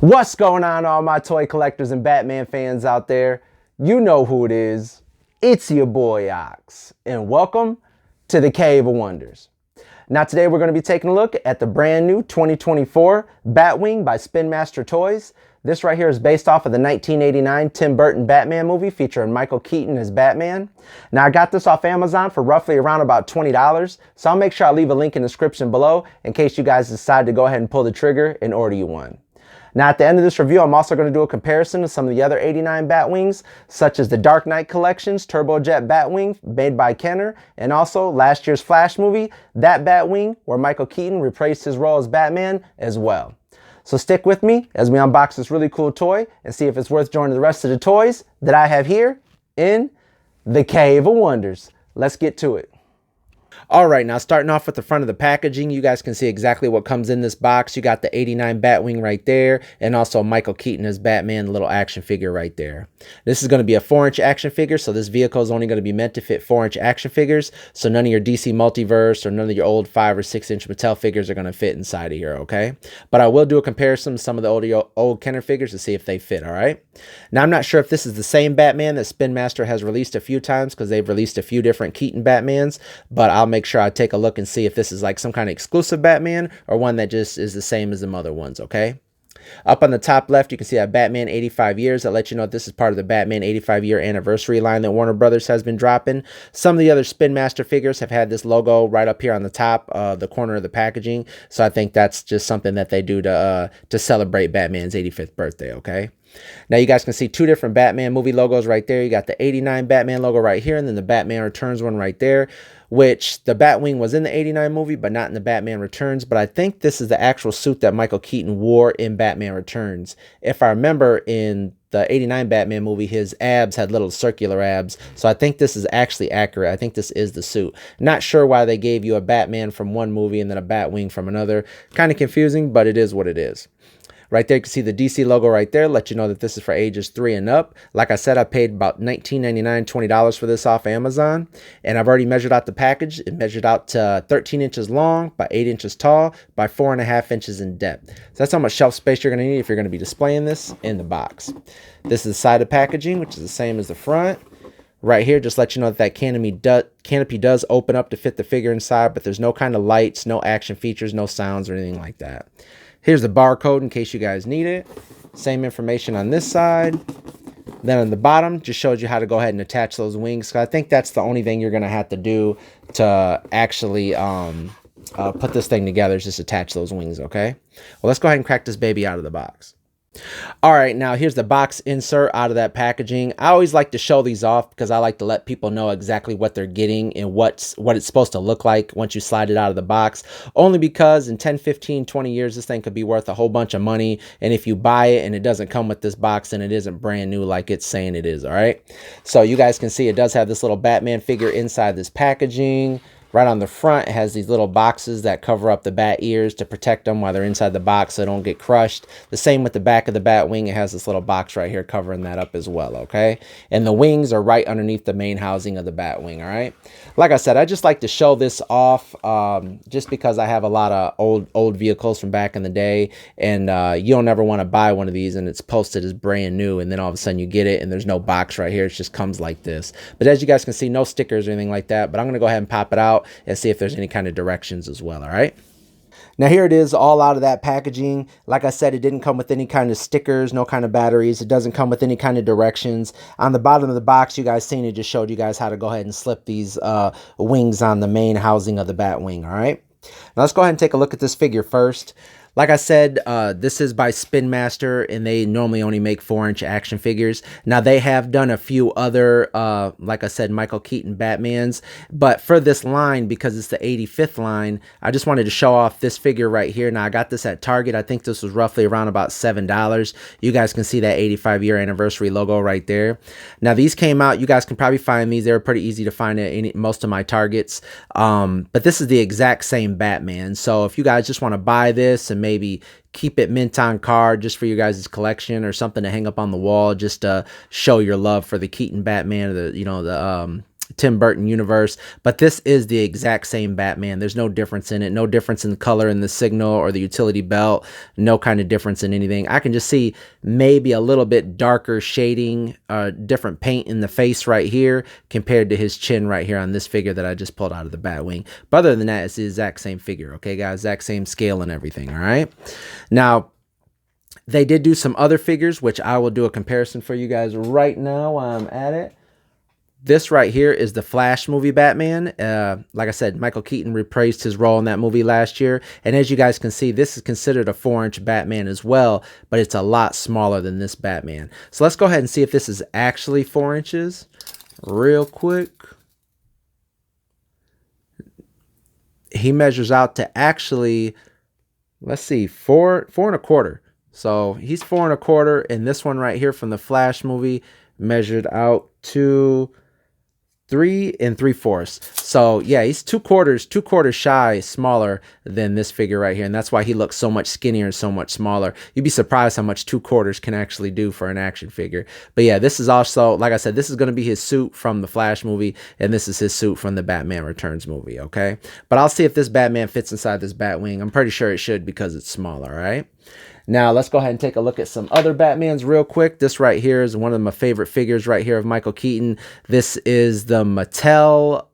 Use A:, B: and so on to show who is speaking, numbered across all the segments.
A: What's going on, all my toy collectors and Batman fans out there? You know who it is. It's your boy Ox, and welcome to the Cave of Wonders. Now today we're going to be taking a look at the brand new 2024 Batwing by Spin Master Toys. This right here is based off of the 1989 Tim Burton Batman movie featuring Michael Keaton as Batman. Now I got this off Amazon for roughly around about $20, so I'll make sure I leave a link in the description below in case you guys decide to go ahead and pull the trigger and order you one. Now at the end of this review, I'm also going to do a comparison of some of the other 89 Batwings, such as the Dark Knight Collection's Turbojet Batwing made by Kenner, and also last year's Flash movie, that Batwing, where Michael Keaton replaced his role as Batman as well. So stick with me as we unbox this really cool toy and see if it's worth joining the rest of the toys that I have here in the Cave of Wonders. Let's get to it. All right, now starting off with the front of the packaging, you guys can see exactly what comes in this box. You got the 89 Batwing right there, and also Michael Keaton as Batman, little action figure right there. This is going to be a 4-inch action figure, so this vehicle is only going to be meant to fit 4-inch action figures, so none of your DC Multiverse or none of your old 5 or 6-inch Mattel figures are going to fit inside of here, okay? But I will do a comparison of some of the old Kenner figures to see if they fit, all right? Now, I'm not sure if this is the same Batman that Spin Master has released a few times because they've released a few different Keaton Batmans, but I'll make sure I take a look and see if this is like some kind of exclusive Batman or one that just is the same as the other ones, okay? Up on the top left, you can see that Batman 85 years. That lets you know this is part of the Batman 85-year anniversary line that Warner Brothers has been dropping. Some of the other Spin Master figures have had this logo right up here on the top, the corner of the packaging. So I think that's just something that they do to celebrate Batman's 85th birthday, okay? Now you guys can see two different Batman movie logos right there. You got the 89 Batman logo right here, and then the Batman Returns one right there, which the Batwing was in the 89 movie, but not in the Batman Returns. But I think this is the actual suit that Michael Keaton wore in Batman Returns. If I remember, in the 89 Batman movie, his abs had little circular abs. So I think this is actually accurate. I think this is the suit. Not sure why they gave you a Batman from one movie and then a Batwing from another. Kind of confusing, but it is what it is. Right there, you can see the DC logo right there. Let you know that this is for ages 3 and up. Like I said, I paid about $19.99, $20 for this off Amazon. And I've already measured out the package. It measured out to 13 inches long by 8 inches tall by 4.5 inches in depth. So that's how much shelf space you're going to need if you're going to be displaying this in the box. This is the side of packaging, which is the same as the front. Right here, just let you know that canopy does open up to fit the figure inside, but there's no kind of lights, no action features, no sounds or anything like that. Here's the barcode in case you guys need it. Same information on this side. Then on the bottom, just shows you how to go ahead and attach those wings. So I think that's the only thing you're going to have to do to actually put this thing together is just attach those wings, okay? Well, let's go ahead and crack this baby out of the box. All right, now here's the box insert out of that packaging. I always like to show these off because I like to let people know exactly what they're getting and what it's supposed to look like once you slide it out of the box. Only because in 10, 15, 20 years, this thing could be worth a whole bunch of money. And if you buy it and it doesn't come with this box, then it isn't brand new like it's saying it is, all right? So you guys can see it does have this little Batman figure inside this packaging. Right on the front, it has these little boxes that cover up the bat ears to protect them while they're inside the box so they don't get crushed. The same with the back of the Batwing. It has this little box right here covering that up as well, okay? And the wings are right underneath the main housing of the Batwing, all right? Like I said, I just like to show this off just because I have a lot of old vehicles from back in the day, and you don't ever want to buy one of these and it's posted as brand new, and then all of a sudden you get it and there's no box right here. It just comes like this. But as you guys can see, no stickers or anything like that, but I'm going to go ahead and pop it out and see if there's any kind of directions as well, all right? Now here it is all out of that packaging. Like I said, it didn't come with any kind of stickers, no kind of batteries. It doesn't come with any kind of directions. On the bottom of the box, you guys seen it just showed you guys how to go ahead and slip these wings on the main housing of the Batwing, all right? Now let's go ahead and take a look at this figure first. Like I said, this is by Spin Master, and they normally only make 4-inch action figures. Now, they have done a few other, like I said, Michael Keaton Batmans. But for this line, because it's the 85th line, I just wanted to show off this figure right here. Now, I got this at Target. I think this was roughly around about $7. You guys can see that 85-year anniversary logo right there. Now, these came out. You guys can probably find these. They were pretty easy to find at most of my Targets. But this is the exact same Batman. So if you guys just want to buy this and maybe keep it mint on card just for you guys' collection or something to hang up on the wall just to show your love for the Keaton Batman, or the Tim Burton universe, but this is the exact same Batman. There's no difference in it, no difference in the color in the signal or the utility belt, no kind of difference in anything. I can just see maybe a little bit darker shading, different paint in the face right here compared to his chin right here on this figure that I just pulled out of the Batwing. But other than that, it's the exact same figure, okay, guys? Exact same scale and everything, all right? Now, they did do some other figures, which I will do a comparison for you guys right now while I'm at it. This right here is the Flash movie Batman. Like I said, Michael Keaton reprised his role in that movie last year. And as you guys can see, this is considered a 4-inch Batman as well, but it's a lot smaller than this Batman. So let's go ahead and see if this is actually 4 inches real quick. He measures out to actually, let's see, four and a quarter. So he's 4 1/4, and this one right here from the Flash movie measured out to 3 3/4. So yeah, he's 2/4 shy smaller than this figure right here, and that's why he looks so much skinnier and so much smaller. You'd be surprised how much 2/4 can actually do for an action figure. But yeah, this is also, like I said, this is going to be his suit from the Flash movie, and this is his suit from the Batman Returns movie, okay? But I'll see if this Batman fits inside this Batwing. I'm pretty sure it should because it's smaller, all right? Now, let's go ahead and take a look at some other Batmans real quick. This right here is one of my favorite figures right here of Michael Keaton. This is the Mattel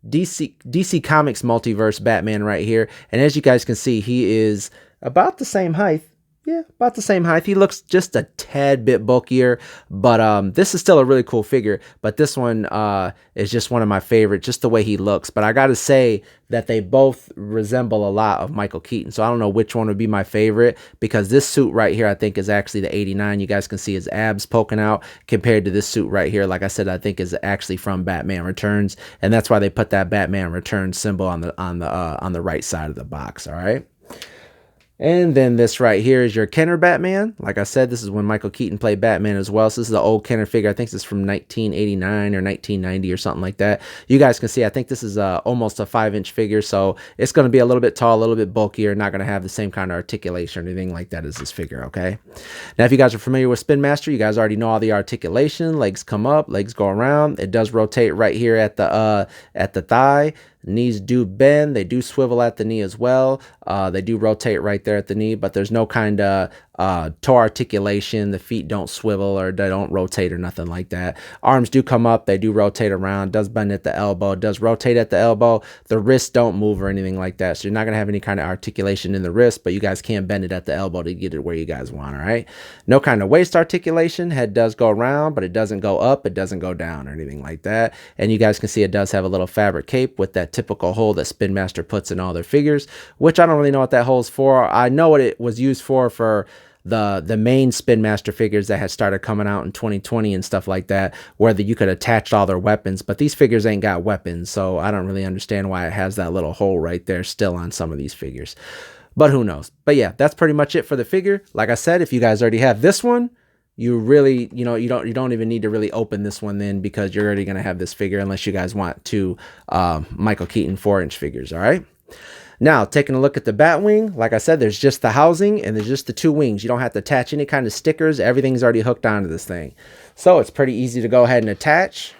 A: DC Comics Multiverse Batman right here. And as you guys can see, he is about the same height. Yeah, about the same height. He looks just a tad bit bulkier, but this is still a really cool figure. But this one is just one of my favorites, just the way he looks. But I got to say that they both resemble a lot of Michael Keaton. So I don't know which one would be my favorite, because this suit right here, I think, is actually the 89. You guys can see his abs poking out compared to this suit right here. Like I said, I think is actually from Batman Returns, and that's why they put that Batman Returns symbol on the right side of the box. All right. And then this right here is your Kenner Batman. Like I said, this is when Michael Keaton played Batman as well. So this is the old Kenner figure. I think this is from 1989 or 1990 or something like that. You guys can see, I think this is almost a 5-inch figure. So it's going to be a little bit tall, a little bit bulkier, not going to have the same kind of articulation or anything like that as this figure, okay? Now, if you guys are familiar with Spin Master, you guys already know all the articulation. Legs come up, legs go around. It does rotate right here at the thigh. Knees do bend, they do swivel at the knee as well. They do rotate right there at the knee, but there's no kind of toe articulation. The feet don't swivel or they don't rotate or nothing like that. Arms do come up, they do rotate around, does bend at the elbow, does rotate at the elbow. The wrists don't move or anything like that, so you're not going to have any kind of articulation in the wrist, but you guys can bend it at the elbow to get it where you guys want, all right? No kind of waist articulation. Head does go around, but it doesn't go up, it doesn't go down or anything like that. And you guys can see it does have a little fabric cape with that typical hole that Spin Master puts in all their figures, which I don't really know what that hole's for. I know what it was used for the main Spin Master figures that had started coming out in 2020 and stuff like that, where you could attach all their weapons, but these figures ain't got weapons, so I don't really understand why it has that little hole right there still on some of these figures, but who knows. But yeah, that's pretty much it for the figure. Like I said, if you guys already have this one, you really, you don't even need to really open this one then, because you're already going to have this figure, unless you guys want two Michael Keaton 4-inch figures, all right? Now, taking a look at the Batwing, like I said, there's just the housing and there's just the 2 wings. You don't have to attach any kind of stickers. Everything's already hooked onto this thing. So it's pretty easy to go ahead and attach.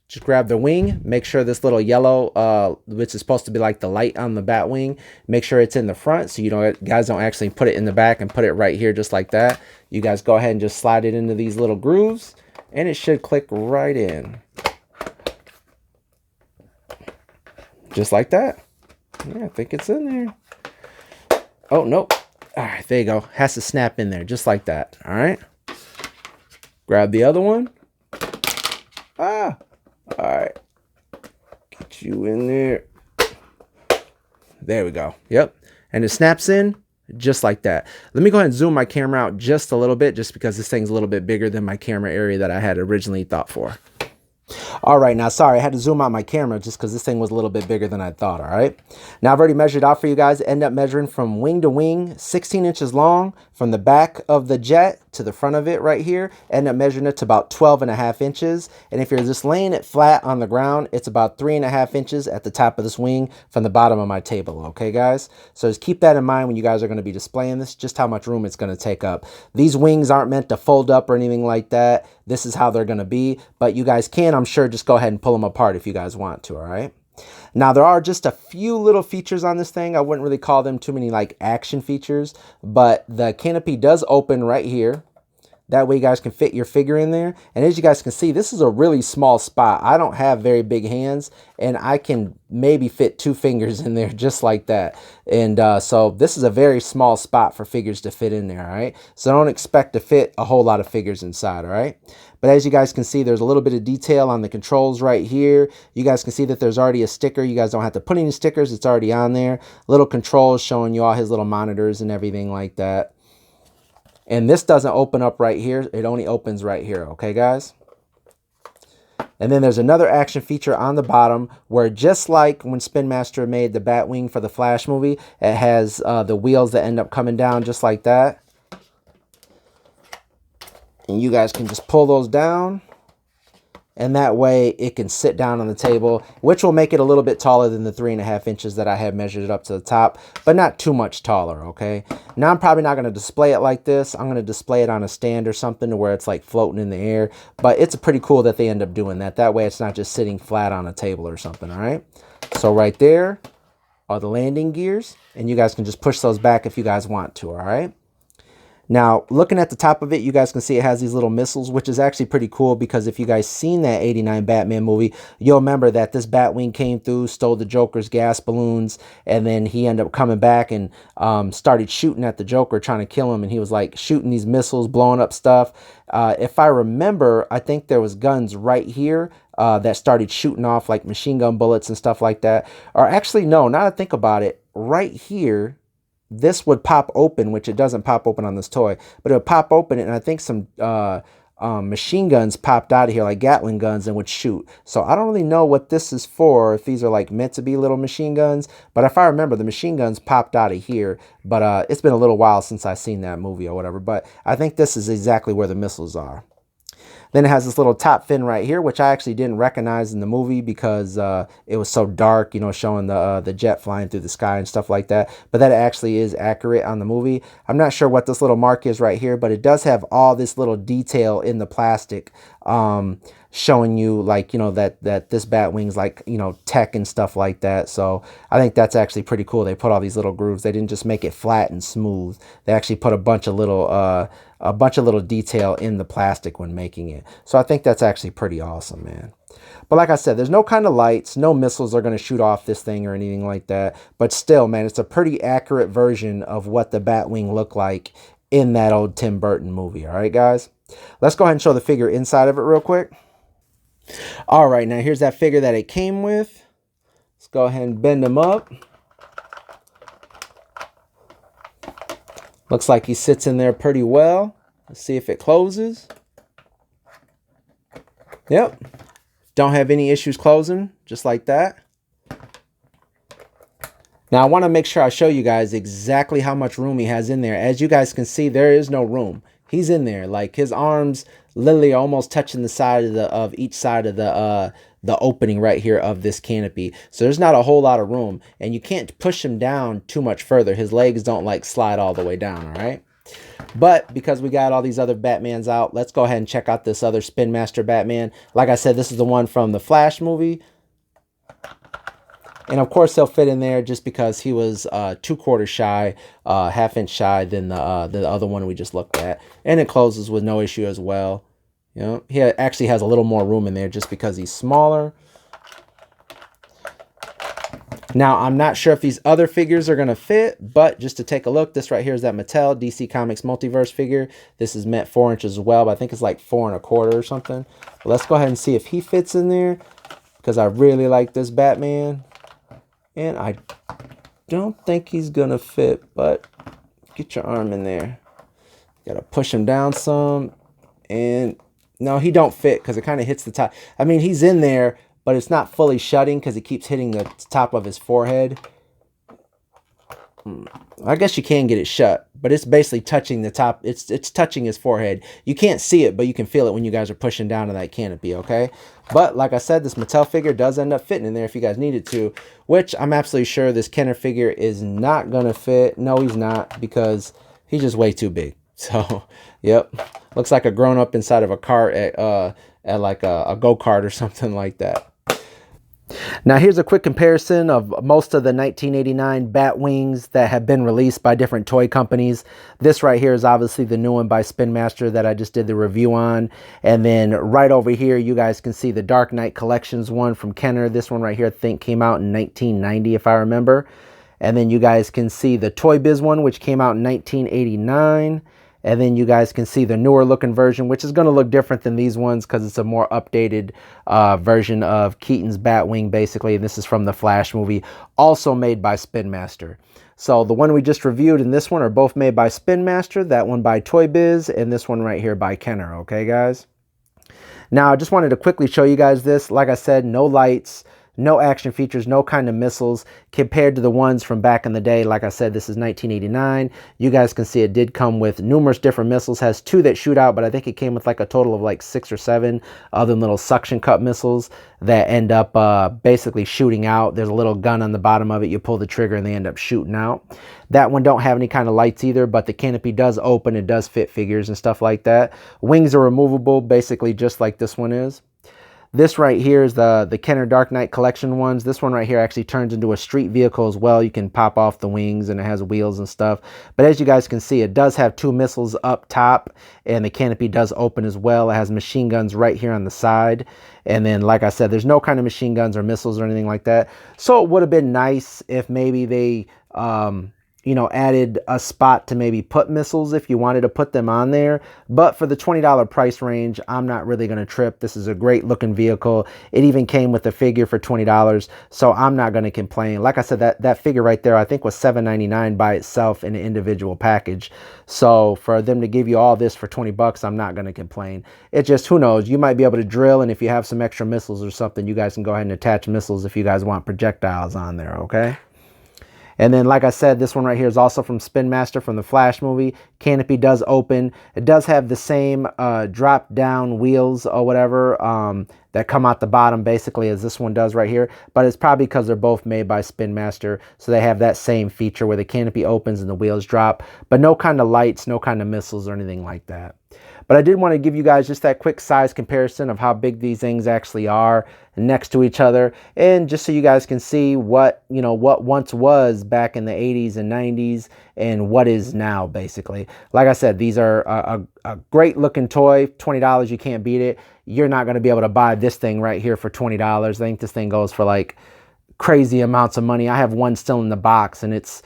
A: Just grab the wing, make sure this little yellow, which is supposed to be like the light on the Batwing, make sure it's in the front, so guys don't actually put it in the back and put it right here just like that. You guys go ahead and just slide it into these little grooves, and it should click right in. Just like that. Yeah, I think it's in there. Oh, nope. All right, there you go. Has to snap in there just like that. All right. Grab the other one. All right. Get you in there. There we go. Yep. And it snaps in just like that. Let me go ahead and zoom my camera out just a little bit, just because this thing's a little bit bigger than my camera area that I had originally thought for. All right, now, sorry, I had to zoom out my camera just because this thing was a little bit bigger than I thought, all right? Now, I've already measured out for you guys. End up measuring from wing to wing, 16 inches long, from the back of the jet to the front of it right here, end up measuring it to about 12.5 inches. And if you're just laying it flat on the ground, it's about 3.5 inches at the top of this wing from the bottom of my table. Okay, guys? So just keep that in mind when you guys are going to be displaying this, just how much room it's going to take up. These wings aren't meant to fold up or anything like that. This is how they're going to be, but you guys can, I'm sure, just go ahead and pull them apart if you guys want to, all right? Now, there are just a few little features on this thing. I wouldn't really call them too many like action features, but the canopy does open right here. That way you guys can fit your figure in there. And as you guys can see, this is a really small spot. I don't have very big hands, and I can maybe fit 2 fingers in there just like that. And so this is a very small spot for figures to fit in there, all right? So don't expect to fit a whole lot of figures inside, all right? But as you guys can see, there's a little bit of detail on the controls right here. You guys can see that there's already a sticker. You guys don't have to put any stickers. It's already on there. Little controls showing you all his little monitors and everything like that. And this doesn't open up right here. It only opens right here. Okay, guys? And then there's another action feature on the bottom where, just like when Spin Master made the Batwing for the Flash movie, it has the wheels that end up coming down just like that. And you guys can just pull those down. And that way it can sit down on the table, which will make it a little bit taller than the 3.5 inches that I had measured it up to the top, but not too much taller, okay? Now I'm probably not going to display it like this. I'm going to display it on a stand or something to where it's like floating in the air, but it's pretty cool that they end up doing that. That way it's not just sitting flat on a table or something, all right? So right there are the landing gears, and you guys can just push those back if you guys want to, all right? Now, looking at the top of it, you guys can see it has these little missiles, which is actually pretty cool because if you guys seen that '89 Batman movie, you'll remember that this Batwing came through, stole the Joker's gas balloons, and then he ended up coming back and started shooting at the Joker, trying to kill him, and he was like shooting these missiles, blowing up stuff. If I remember, I think there was guns right here that started shooting off like machine gun bullets and stuff like that. Or actually, no, now that I think about it, right here, this would pop open, which it doesn't pop open on this toy, but it would pop open, and I think some machine guns popped out of here, like Gatling guns, and would shoot. So I don't really know what this is for, if these are like meant to be little machine guns, but if I remember, the machine guns popped out of here, but it's been a little while since I've seen that movie or whatever, but I think this is exactly where the missiles are. Then it has this little top fin right here, which I actually didn't recognize in the movie because it was so dark, you know, showing the jet flying through the sky and stuff like that. But that actually is accurate on the movie. I'm not sure what this little mark is right here, but it does have all this little detail in the plastic showing you, like, you know, that this Batwing's like, you know, tech and stuff like that. So I think that's actually pretty cool. They put all these little grooves. They didn't just make it flat and smooth. They actually put a bunch of little detail in the plastic when making it. So I think that's actually pretty awesome, man. But like I said, there's no kind of lights, no missiles are going to shoot off this thing or anything like that. But still, man, it's a pretty accurate version of what the Batwing looked like in that old Tim Burton movie. All right, guys? Let's go ahead and show the figure inside of it real quick. All right, now here's that figure that it came with. Let's go ahead and bend him up. Looks like he sits in there pretty well. Let's see if it closes. Yep. Don't have any issues closing, just like that. Now I want to make sure I show you guys exactly how much room he has in there. As you guys can see, there is no room. He's in there. Like, his arms literally almost touching the side of each side of the opening right here of this canopy. So there's not a whole lot of room, and you can't push him down too much further. His legs don't like slide all the way down, all right? But because we got all these other Batmans out, let's go ahead and check out this other Spin Master Batman. Like I said, this is the one from the Flash movie. And of course he'll fit in there just because he was 2/4 shy, ½ inch shy than the other one we just looked at. And it closes with no issue as well. You know, he actually has a little more room in there just because he's smaller. Now, I'm not sure if these other figures are going to fit, but just to take a look, this right here is that Mattel DC Comics Multiverse figure. This is meant 4 inches as well, but I think it's like 4 1/4 or something. But let's go ahead and see if he fits in there, because I really like this Batman. And I don't think he's going to fit, but get your arm in there. Got to push him down some. And no, he don't fit because it kind of hits the top. I mean, he's in there, but it's not fully shutting because it keeps hitting the top of his forehead. I guess you can get it shut, but it's basically touching the top. It's touching his forehead. You can't see it, but you can feel it when you guys are pushing down to that canopy, okay? But like I said, this Mattel figure does end up fitting in there if you guys need it to, which I'm absolutely sure this Kenner figure is not going to fit. No, he's not, because he's just way too big. So, yep. Looks like a grown-up inside of a cart at like a go-kart or something like that. Now here's a quick comparison of most of the 1989 Batwings that have been released by different toy companies. This right here is obviously the new one by Spin Master that I just did the review on. And then right over here, you guys can see the Dark Knight Collections one from Kenner. This one right here, I think came out in 1990, if I remember. And then you guys can see the Toy Biz one, which came out in 1989. And then you guys can see the newer looking version, which is going to look different than these ones because it's a more updated version of Keaton's Batwing, basically. And this is from the Flash movie, also made by Spin Master. So the one we just reviewed and this one are both made by Spin Master, that one by Toy Biz, and this one right here by Kenner, okay, guys? Now, I just wanted to quickly show you guys this. Like I said, no lights, no action features, no kind of missiles compared to the ones from back in the day. Like I said, this is 1989. You guys can see it did come with numerous different missiles. Has 2 that shoot out, but I think it came with like a total of like 6 or 7 other little suction cup missiles that end up basically shooting out. There's a little gun on the bottom of it. You pull the trigger and they end up shooting out. That one don't have any kind of lights either, but the canopy does open. It does fit figures and stuff like that. Wings are removable, basically just like this one is. This right here is the Kenner Dark Knight Collection ones. This one right here actually turns into a street vehicle as well. You can pop off the wings and it has wheels and stuff. But as you guys can see, it does have 2 missiles up top and the canopy does open as well. It has machine guns right here on the side. And then, like I said, there's no kind of machine guns or missiles or anything like that. So it would have been nice if maybe they, you know, added a spot to maybe put missiles if you wanted to put them on there. But for the $20 price range, I'm not really going to trip. This is a great looking vehicle. It even came with a figure for $20, so I'm not going to complain. Like I said, that figure right there, I think was $7.99 by itself in an individual package. So for them to give you all this for 20 bucks, I'm not going to complain. It just, who knows, you might be able to drill, and if you have some extra missiles or something, you guys can go ahead and attach missiles if you guys want projectiles on there, okay? And then, like I said, this one right here is also from Spin Master from the Flash movie. Canopy does open. It does have the same drop-down wheels or whatever that come out the bottom, basically, as this one does right here. But it's probably because they're both made by Spin Master, so they have that same feature where the canopy opens and the wheels drop. But no kind of lights, no kind of missiles or anything like that. But I did want to give you guys just that quick size comparison of how big these things actually are next to each other, and just so you guys can see what, you know, what once was back in the 80s and 90s and what is now, basically. Like I said, these are a great looking toy. $20, you can't beat it. You're not going to be able to buy this thing right here for $20. I think this thing goes for like crazy amounts of money. I have one still in the box, and it's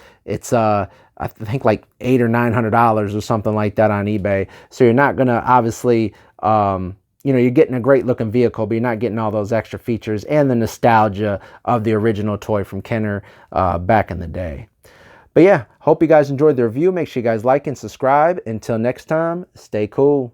A: I think like $800 or $900 or something like that on eBay. So you're not gonna obviously, you know, you're getting a great looking vehicle, but you're not getting all those extra features and the nostalgia of the original toy from Kenner back in the day. But yeah, hope you guys enjoyed the review. Make sure you guys like and subscribe. Until next time, stay cool.